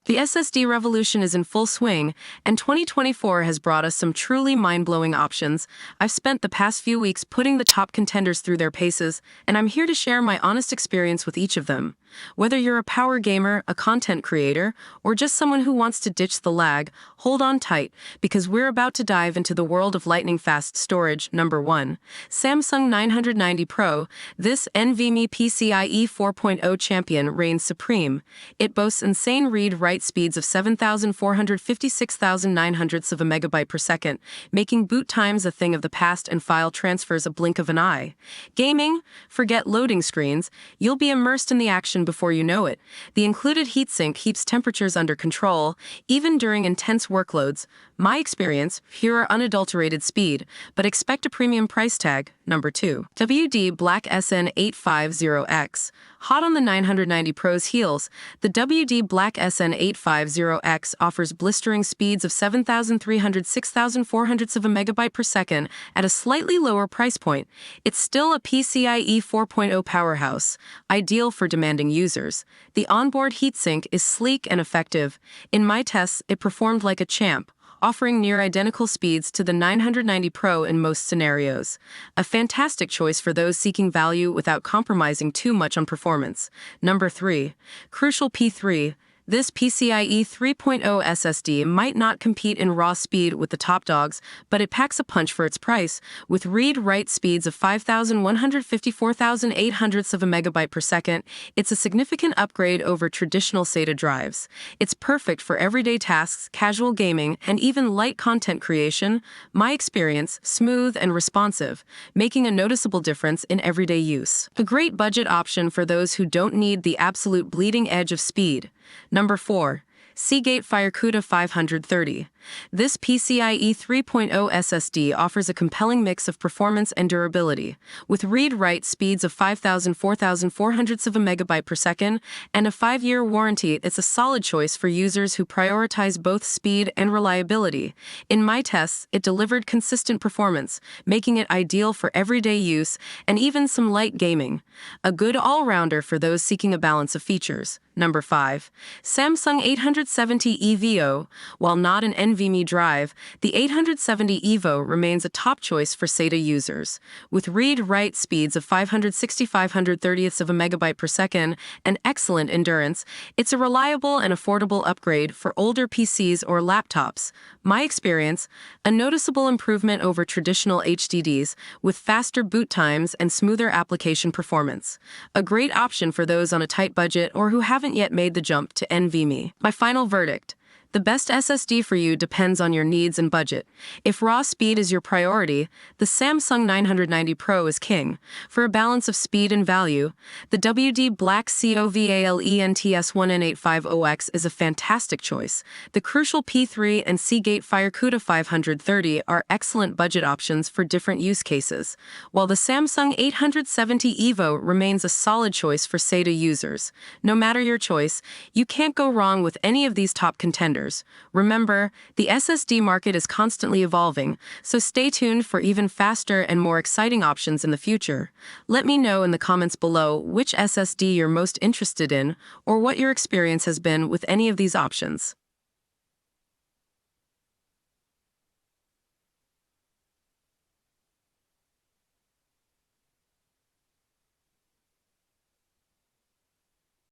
The SSD revolution is in full swing, and 2024 has brought us some truly mind-blowing options. I've spent the past few weeks putting the top contenders through their paces, and I'm here to share my honest experience with each of them. Whether you're a power gamer, a content creator, or just someone who wants to ditch the lag, hold on tight, because we're about to dive into the world of lightning-fast storage. Number 1. Samsung 990 Pro. This NVMe PCIe 4.0 champion reigns supreme. It boasts insane read-write speeds of 7,456,900ths of a megabyte per second, making boot times a thing of the past and file transfers a blink of an eye. Gaming? Forget loading screens. You'll be immersed in the action before you know it. The included heatsink keeps temperatures under control, even during intense workloads. My experience, pure unadulterated speed, but expect a premium price tag. Number 2. WD Black SN850X. Hot on the 990 Pro's heels, the WD Black SN850X offers blistering speeds of 7,306,400ths of a megabyte per second at a slightly lower price point. It's still a PCIe 4.0 powerhouse, ideal for demanding users. The onboard heatsink is sleek and effective. In my tests, it performed like a champ, offering near-identical speeds to the 990 Pro in most scenarios. A fantastic choice for those seeking value without compromising too much on performance. Number 3. Crucial P3. This PCIe 3.0 SSD might not compete in raw speed with the top dogs, but it packs a punch for its price. With read-write speeds of 5,154,800ths of a megabyte per second, it's a significant upgrade over traditional SATA drives. It's perfect for everyday tasks, casual gaming, and even light content creation. My experience, smooth and responsive, making a noticeable difference in everyday use. A great budget option for those who don't need the absolute bleeding edge of speed. Number 4. Seagate FireCuda 530. This PCIe 3.0 SSD offers a compelling mix of performance and durability. With read-write speeds of 4,400ths of a megabyte per second and a 5-year warranty, it's a solid choice for users who prioritize both speed and reliability. In my tests, it delivered consistent performance, making it ideal for everyday use and even some light gaming. A good all-rounder for those seeking a balance of features. Number 5. Samsung 870 EVO. While not an NVMe drive, the 870 EVO remains a top choice for SATA users. With read-write speeds of 560,530ths of a megabyte per second and excellent endurance, it's a reliable and affordable upgrade for older PCs or laptops. My experience, a noticeable improvement over traditional HDDs with faster boot times and smoother application performance. A great option for those on a tight budget or who haven't yet made the jump to NVMe. My final verdict. The best SSD for you depends on your needs and budget. If raw speed is your priority, the Samsung 990 Pro is king. For a balance of speed and value, the WD Black COVALENTS1N850X is a fantastic choice. The Crucial P3 and Seagate FireCuda 530 are excellent budget options for different use cases, while the Samsung 870 EVO remains a solid choice for SATA users. No matter your choice, you can't go wrong with any of these top contenders. Remember, the SSD market is constantly evolving, so stay tuned for even faster and more exciting options in the future. Let me know in the comments below which SSD you're most interested in or what your experience has been with any of these options.